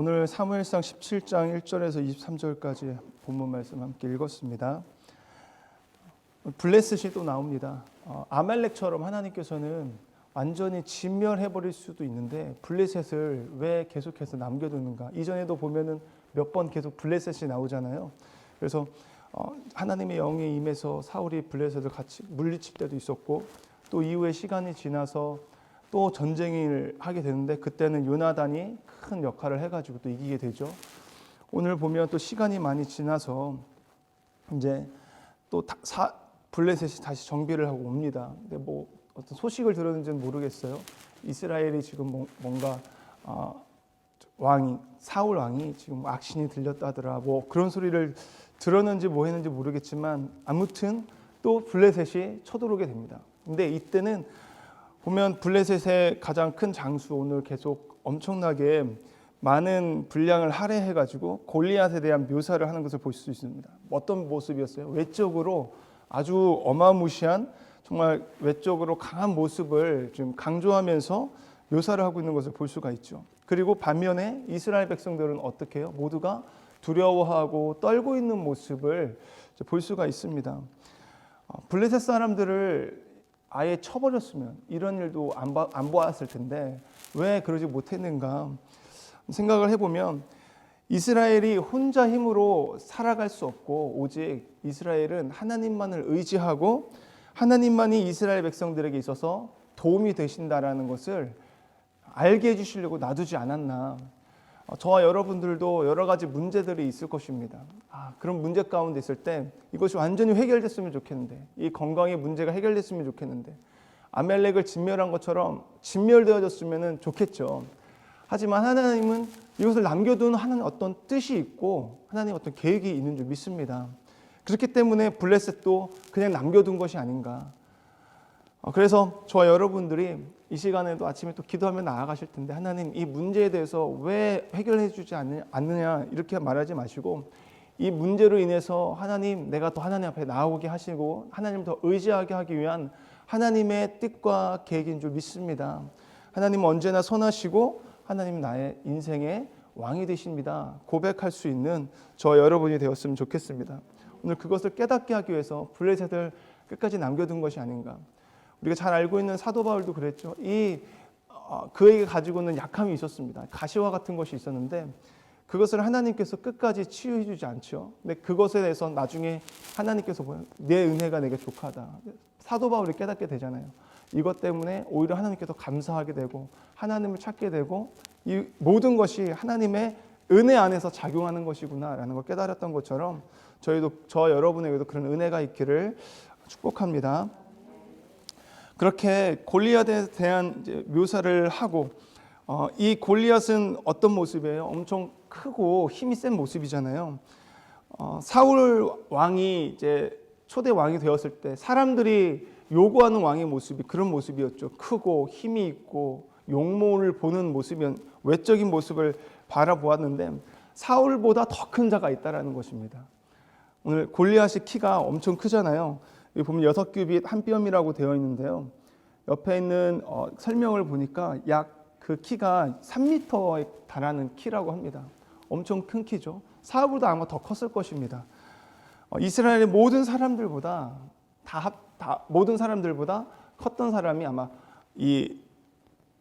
오늘 사무엘상 17장 1절에서 23절까지 본문 말씀 함께 읽었습니다. 블레셋이 또 나옵니다. 아말렉처럼 하나님께서는 완전히 진멸해버릴 수도 있는데 블레셋을 왜 계속해서 남겨두는가? 이전에도 보면은 몇 번 계속 블레셋이 나오잖아요. 그래서 하나님의 영이 임해서 사울이 블레셋을 같이 물리칠 때도 있었고, 또 이후에 시간이 지나서 또 전쟁을 하게 되는데 그때는 요나단이 큰 역할을 해가지고 또 이기게 되죠. 오늘 보면 또 시간이 많이 지나서 이제 또 블레셋이 다시 정비를 하고 옵니다. 근데 뭐 어떤 소식을 들었는지는 모르겠어요. 이스라엘이 지금 뭔가 사울 왕이 지금 악신이 들렸다더라, 뭐 그런 소리를 들었는지 뭐 했는지 모르겠지만 아무튼 또 블레셋이 쳐들어오게 됩니다. 근데 이때는 보면 블레셋의 가장 큰 장수, 오늘 계속 엄청나게 많은 분량을 할애해가지고 골리앗에 대한 묘사를 하는 것을 볼 수 있습니다. 어떤 모습이었어요? 외적으로 아주 어마무시한, 정말 외적으로 강한 모습을 좀 강조하면서 묘사를 하고 있는 것을 볼 수가 있죠. 그리고 반면에 이스라엘 백성들은 어떻게 해요? 모두가 두려워하고 떨고 있는 모습을 볼 수가 있습니다. 블레셋 사람들을 아예 쳐버렸으면 이런 일도 안 보았을 텐데 왜 그러지 못했는가 생각을 해보면, 이스라엘이 혼자 힘으로 살아갈 수 없고 오직 이스라엘은 하나님만을 의지하고 하나님만이 이스라엘 백성들에게 있어서 도움이 되신다라는 것을 알게 해주시려고 놔두지 않았나. 저와 여러분들도 여러 가지 문제들이 있을 것입니다. 그런 문제 가운데 있을 때 이것이 완전히 해결됐으면 좋겠는데, 이 건강의 문제가 해결됐으면 좋겠는데, 아멜렉을 진멸한 것처럼 진멸되어졌으면 좋겠죠. 하지만 하나님은 이것을 남겨둔 하나님 어떤 뜻이 있고 하나님 어떤 계획이 있는 줄 믿습니다. 그렇기 때문에 블레셋도 그냥 남겨둔 것이 아닌가. 그래서 저와 여러분들이 이 시간에도 아침에 또 기도하며 나아가실 텐데, 하나님 이 문제에 대해서 왜 해결해 주지 않느냐 이렇게 말하지 마시고, 이 문제로 인해서 하나님, 내가 더 하나님 앞에 나오게 하시고 하나님 더 의지하게 하기 위한 하나님의 뜻과 계획인 줄 믿습니다. 하나님은 언제나 선하시고 하나님 나의 인생의 왕이 되십니다. 고백할 수 있는 저 여러분이 되었으면 좋겠습니다. 오늘 그것을 깨닫게 하기 위해서 블레셋을 끝까지 남겨둔 것이 아닌가. 우리가 잘 알고 있는 사도 바울도 그랬죠. 그에게 가지고는 약함이 있었습니다. 가시와 같은 것이 있었는데 그것을 하나님께서 끝까지 치유해 주지 않죠. 근데 그것에 대해서 나중에 하나님께서 내 은혜가 내게 족하다. 사도 바울이 깨닫게 되잖아요. 이것 때문에 오히려 하나님께서 감사하게 되고 하나님을 찾게 되고, 이 모든 것이 하나님의 은혜 안에서 작용하는 것이구나라는 걸 깨달았던 것처럼 저와 여러분에게도 그런 은혜가 있기를 축복합니다. 그렇게 골리앗에 대한 묘사를 하고, 이 골리앗은 어떤 모습이에요? 엄청 크고 힘이 센 모습이잖아요. 사울 왕이 이제 초대 왕이 되었을 때 사람들이 요구하는 왕의 모습이 그런 모습이었죠. 크고 힘이 있고 용모를 보는 모습이면 외적인 모습을 바라보았는데 사울보다 더 큰 자가 있다라는 것입니다. 오늘 골리앗의 키가 엄청 크잖아요. 여기 보면 6규빗 한 뼘이라고 되어 있는데요. 옆에 있는 설명을 보니까 약 그 키가 3m에 달하는 키라고 합니다. 엄청 큰 키죠. 사울보다 아마 더 컸을 것입니다. 이스라엘의 모든 사람들보다 모든 사람들보다 컸던 사람이 아마 이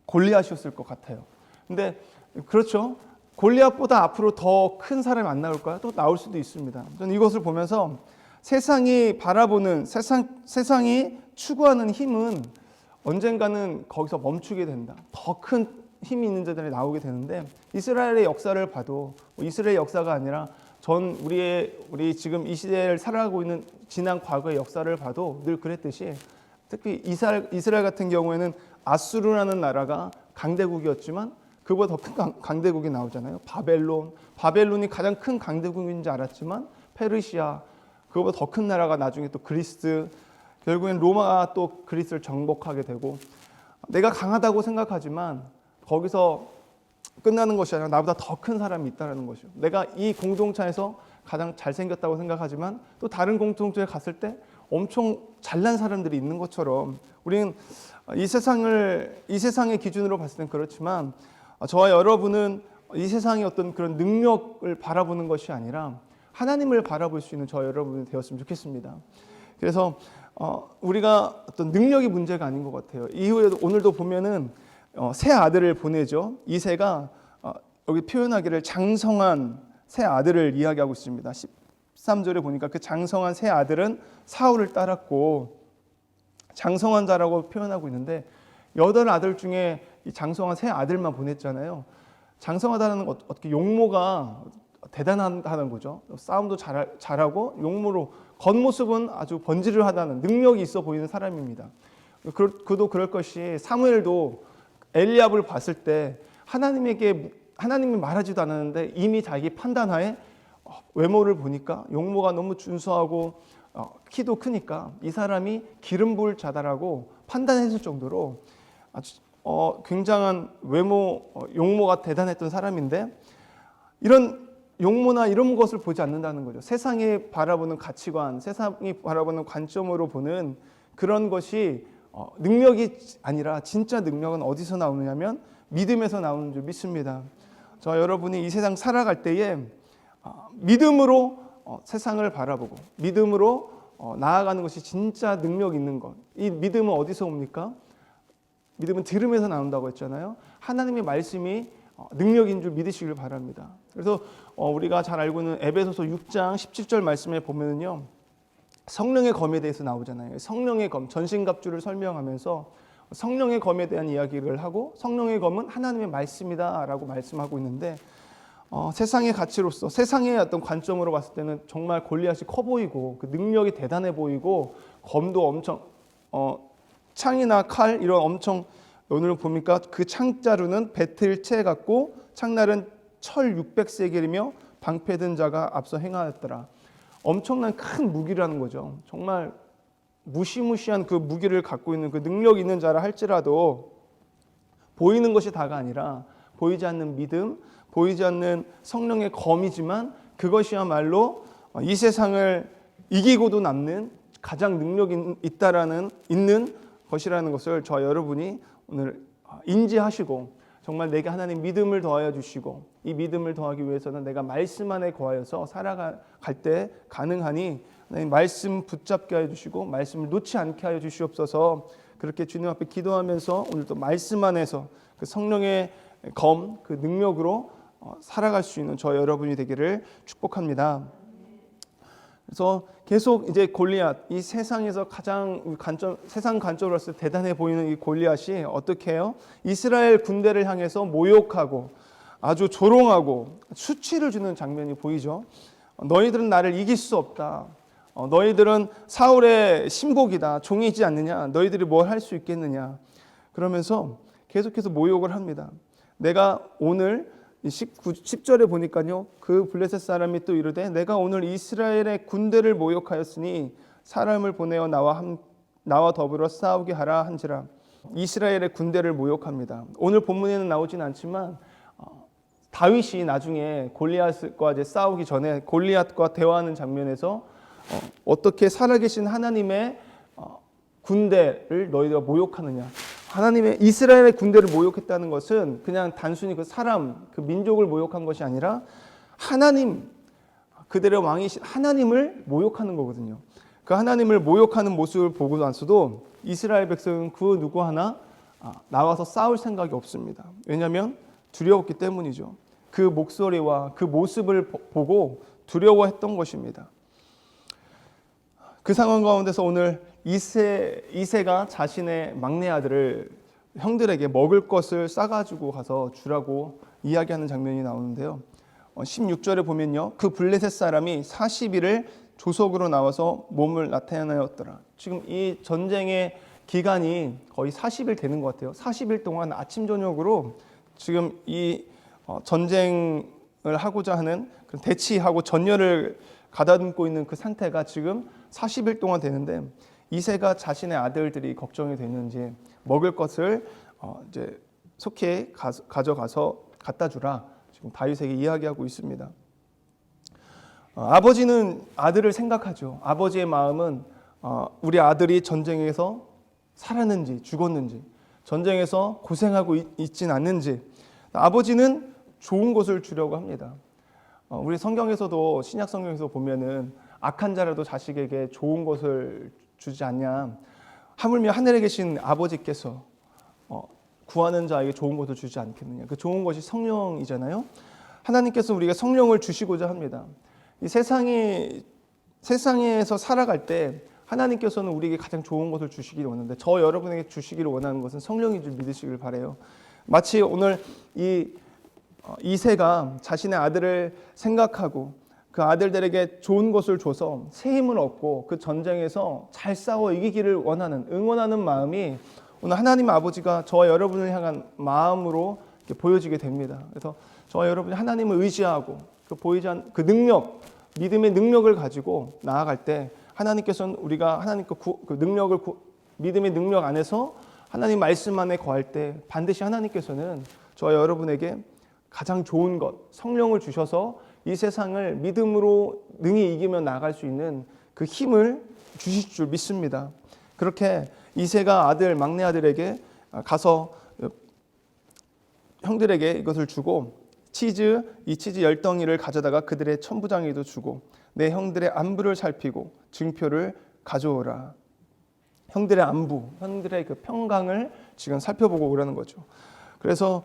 골리앗이었을 것 같아요. 근데 그렇죠. 골리앗보다 앞으로 더 큰 사람이 안 나올까요? 또 나올 수도 있습니다. 저는 이것을 보면서 세상이 바라보는 세상이 추구하는 힘은 언젠가는 거기서 멈추게 된다. 더 큰 힘이 있는 자들이 나오게 되는데, 이스라엘의 역사를 봐도 이스라엘 역사가 아니라 우리 지금 이 시대를 살아가고 있는 지난 과거의 역사를 봐도 늘 그랬듯이, 특히 이스라엘 같은 경우에는 아수르라는 나라가 강대국이었지만 그보다 더 큰 강대국이 나오잖아요. 바벨론이 가장 큰 강대국인 줄 알았지만 페르시아, 그보다 더 큰 나라가 나중에 또 그리스, 결국엔 로마가 또 그리스를 정복하게 되고, 내가 강하다고 생각하지만 거기서 끝나는 것이 아니라 나보다 더 큰 사람이 있다는 것이죠. 내가 이 공동체에서 가장 잘생겼다고 생각하지만 또 다른 공동체에 갔을 때 엄청 잘난 사람들이 있는 것처럼, 우리는 이 세상의 기준으로 봤을 땐 그렇지만 저와 여러분은 이 세상의 어떤 그런 능력을 바라보는 것이 아니라 하나님을 바라볼 수 있는 저 여러분이 되었으면 좋겠습니다. 그래서 우리가 어떤 능력이 문제가 아닌 것 같아요. 이후에 오늘도 보면은 새 아들을 보내죠. 이새가 여기 표현하기를 장성한 새 아들을 이야기하고 있습니다. 13절에 보니까 그 장성한 새 아들은 사울을 따랐고, 장성한 자라고 표현하고 있는데 8아들 중에 이 장성한 새 아들만 보냈잖아요. 장성하다는 건 어떻게 용모가 대단하다는 거죠. 싸움도 잘하고 용모로 겉모습은 아주 번지르하다는 능력이 있어 보이는 사람입니다. 그도 그럴 것이 사무엘도 엘리압을 봤을 때 하나님이 말하지도 않았는데 이미 자기 판단하에 외모를 보니까 용모가 너무 준수하고 키도 크니까 이 사람이 기름 부을 자다라고 판단했을 정도로 아주 굉장한 용모가 대단했던 사람인데, 이런 용모나 이런 것을 보지 않는다는 거죠. 세상이 바라보는 가치관, 세상이 바라보는 관점으로 보는 그런 것이 능력이 아니라 진짜 능력은 어디서 나오느냐면 믿음에서 나오는 줄 믿습니다. 저 여러분이 이 세상 살아갈 때에 믿음으로 세상을 바라보고 믿음으로 나아가는 것이 진짜 능력 있는 것. 이 믿음은 어디서 옵니까? 믿음은 들음에서 나온다고 했잖아요. 하나님의 말씀이 능력인 줄 믿으시길 바랍니다. 그래서 우리가 잘 알고 있는 에베소서 6장 17절 말씀에 보면은요, 성령의 검에 대해서 나오잖아요. 성령의 검, 전신갑주를 설명하면서 성령의 검에 대한 이야기를 하고, 성령의 검은 하나님의 말씀이다라고 말씀하고 있는데, 세상의 가치로서 세상의 어떤 관점으로 봤을 때는 정말 골리앗이 커 보이고 그 능력이 대단해 보이고, 검도 엄청 창이나 칼 이런 엄청, 오늘 보니까 그 창자루는 배틀채 같고 창날은 철 600세겔이며 방패든 자가 앞서 행하였더라. 엄청난 큰 무기라는 거죠. 정말 무시무시한 그 무기를 갖고 있는 그 능력 있는 자라 할지라도 보이는 것이 다가 아니라 보이지 않는 믿음, 보이지 않는 성령의 검이지만 그것이야말로 이 세상을 이기고도 남는 가장 능력이 있는 것이라는 것을 저 여러분이 오늘 인지하시고, 정말 내게 하나님 믿음을 더하여 주시고, 이 믿음을 더하기 위해서는 내가 말씀 안에 거하여서 살아갈 때 가능하니 하나님 말씀 붙잡게 하여 주시고 말씀을 놓지 않게 하여 주시옵소서. 그렇게 주님 앞에 기도하면서 오늘도 말씀 안에서 그 성령의 검, 그 능력으로 살아갈 수 있는 저 여러분이 되기를 축복합니다. 그래서 계속 이제 골리앗, 이 세상에서 가장 세상 관점으로서 대단해 보이는 이 골리앗이 어떻게 해요? 이스라엘 군대를 향해서 모욕하고 아주 조롱하고 수치를 주는 장면이 보이죠. 너희들은 나를 이길 수 없다. 너희들은 사울의 심곡이다. 종이지 않느냐. 너희들이 뭘 할 수 있겠느냐. 그러면서 계속해서 모욕을 합니다. 내가 오늘 10절에 보니까요, 그 블레셋 사람이 또 이르되 내가 오늘 이스라엘의 군대를 모욕하였으니 사람을 보내어 나와 더불어 싸우게 하라 한지라. 이스라엘의 군대를 모욕합니다. 오늘 본문에는 나오진 않지만 다윗이 나중에 골리앗과 이제 싸우기 전에 골리앗과 대화하는 장면에서 어떻게 살아계신 하나님의 군대를 너희가 모욕하느냐. 하나님의 이스라엘의 군대를 모욕했다는 것은 그냥 단순히 그 사람, 그 민족을 모욕한 것이 아니라 하나님, 그들의 왕이신 하나님을 모욕하는 거거든요. 그 하나님을 모욕하는 모습을 보고 나서도 이스라엘 백성은 그 누구 하나 나와서 싸울 생각이 없습니다. 왜냐하면 두려웠기 때문이죠. 그 목소리와 그 모습을 보고 두려워했던 것입니다. 그 상황 가운데서 오늘 이새가 자신의 막내 아들을 형들에게 먹을 것을 싸가지고 가서 주라고 이야기하는 장면이 나오는데요. 16절에 보면요, 그 블레셋 사람이 40일을 조석으로 나와서 몸을 나타내었더라. 지금 이 전쟁의 기간이 거의 40일 되는 것 같아요. 40일 동안 아침 저녁으로 지금 이 전쟁을 하고자 하는 대치하고 전열을 가다듬고 있는 그 상태가 지금 40일 동안 되는데, 이새가 자신의 아들들이 걱정이 되는지 먹을 것을 이제 속히 가져가서 갖다 주라. 지금 다윗에게 이야기하고 있습니다. 아버지는 아들을 생각하죠. 아버지의 마음은 우리 아들이 전쟁에서 살았는지 죽었는지, 전쟁에서 고생하고 있진 않는지, 아버지는 좋은 것을 주려고 합니다. 우리 성경에서도 신약 성경에서 보면은 악한 자라도 자식에게 좋은 것을 주지 않냐. 하물며 하늘에 계신 아버지께서 구하는 자에게 좋은 것을 주지 않겠느냐. 그 좋은 것이 성령이잖아요. 하나님께서 우리가 성령을 주시고자 합니다. 이 세상에서 살아갈 때 하나님께서는 우리에게 가장 좋은 것을 주시기를 원하는데, 저 여러분에게 주시기를 원하는 것은 성령인 줄 믿으시길 바라요. 마치 오늘 이새가 자신의 아들을 생각하고 그 아들들에게 좋은 것을 줘서 새 힘을 얻고 그 전쟁에서 잘 싸워 이기기를 원하는, 응원하는 마음이 오늘 하나님 아버지가 저와 여러분을 향한 마음으로 보여지게 됩니다. 그래서 저와 여러분이 하나님을 의지하고 그 능력, 믿음의 능력을 가지고 나아갈 때 하나님께서는 우리가 하나님 믿음의 능력 안에서 하나님 말씀 안에 거할 때 반드시 하나님께서는 저와 여러분에게 가장 좋은 것, 성령을 주셔서 이 세상을 믿음으로 능히 이기며 나아갈 수 있는 그 힘을 주실 줄 믿습니다. 그렇게 이새가 막내 아들에게 가서 형들에게 이것을 주고 이 치즈 10덩이를 가져다가 그들의 천부장에도 주고 내 형들의 안부를 살피고 증표를 가져오라. 형들의 안부, 형들의 그 평강을 지금 살펴보고 오라는 거죠. 그래서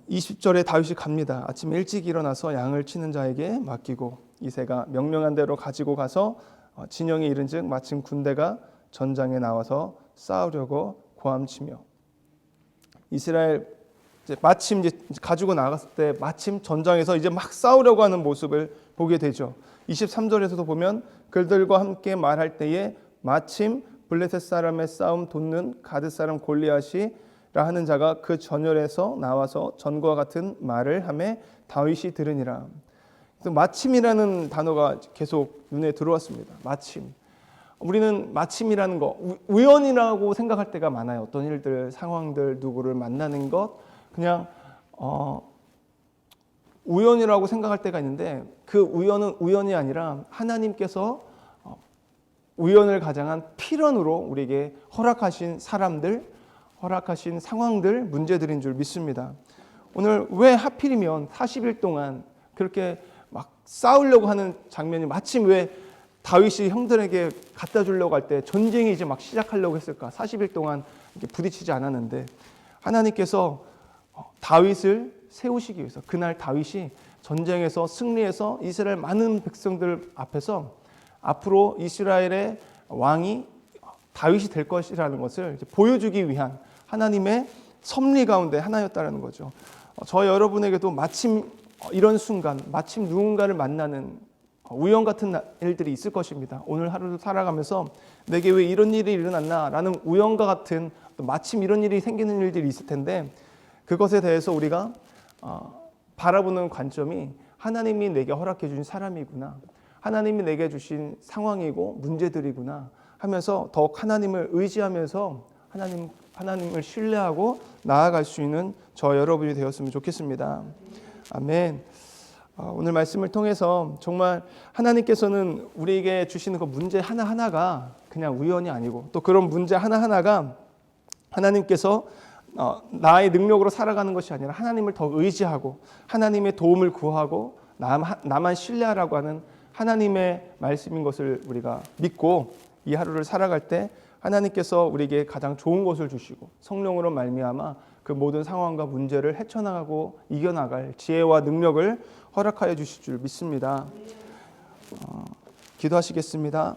20절에 다윗이 갑니다. 아침 일찍 일어나서 양을 치는 자에게 맡기고 이새가 명령한 대로 가지고 가서 진영에 이른즉 마침 군대가 전장에 나와서 싸우려고 고함치며 이스라엘 마침 가지고 나갔을 때 마침 전장에서 이제 막 싸우려고 하는 모습을 보게 되죠. 23절에서도 보면 그들과 함께 말할 때에 마침 블레셋 사람의 싸움 돋는 가드 사람 골리앗이라 하는 자가 그 전열에서 나와서 전과 같은 말을 하매 다윗이 들으니라. 그래서 마침이라는 단어가 계속 눈에 들어왔습니다. 마침. 우리는 마침이라는 거 우연이라고 생각할 때가 많아요. 어떤 일들, 상황들, 누구를 만나는 것 그냥 우연이라고 생각할 때가 있는데 그 우연은 우연이 아니라 하나님께서 우연을 가장한 필연으로 우리에게 허락하신 사람들, 허락하신 상황들, 문제들인 줄 믿습니다. 오늘 왜 하필이면 40일 동안 그렇게 막 싸우려고 하는 장면이 마침 왜 다윗이 형들에게 갖다 주려고 할 때 전쟁이 이제 막 시작하려고 했을까? 40일 동안 이렇게 부딪히지 않았는데 하나님께서 다윗을 세우시기 위해서 그날 다윗이 전쟁에서 승리해서 이스라엘 많은 백성들 앞에서 앞으로 이스라엘의 왕이 다윗이 될 것이라는 것을 보여주기 위한 하나님의 섭리 가운데 하나였다는 거죠. 저 여러분에게도 마침 이런 순간, 마침 누군가를 만나는 우연 같은 일들이 있을 것입니다. 오늘 하루를 살아가면서 내게 왜 이런 일이 일어났나라는 우연과 같은 마침 이런 일이 생기는 일들이 있을 텐데 그것에 대해서 우리가 바라보는 관점이 하나님이 내게 허락해 주신 사람이구나. 하나님이 내게 주신 상황이고 문제들이구나 하면서 더욱 하나님을 의지하면서 하나님을 신뢰하고 나아갈 수 있는 저 여러분이 되었으면 좋겠습니다. 아멘. 오늘 말씀을 통해서 정말 하나님께서는 우리에게 주시는 그 문제 하나하나가 그냥 우연이 아니고 또 그런 문제 하나하나가 하나님께서 나의 능력으로 살아가는 것이 아니라 하나님을 더 의지하고 하나님의 도움을 구하고 나만 신뢰하라고 하는 하나님의 말씀인 것을 우리가 믿고 이 하루를 살아갈 때 하나님께서 우리에게 가장 좋은 것을 주시고 성령으로 말미암아 그 모든 상황과 문제를 헤쳐나가고 이겨나갈 지혜와 능력을 허락하여 주실 줄 믿습니다. 기도하시겠습니다.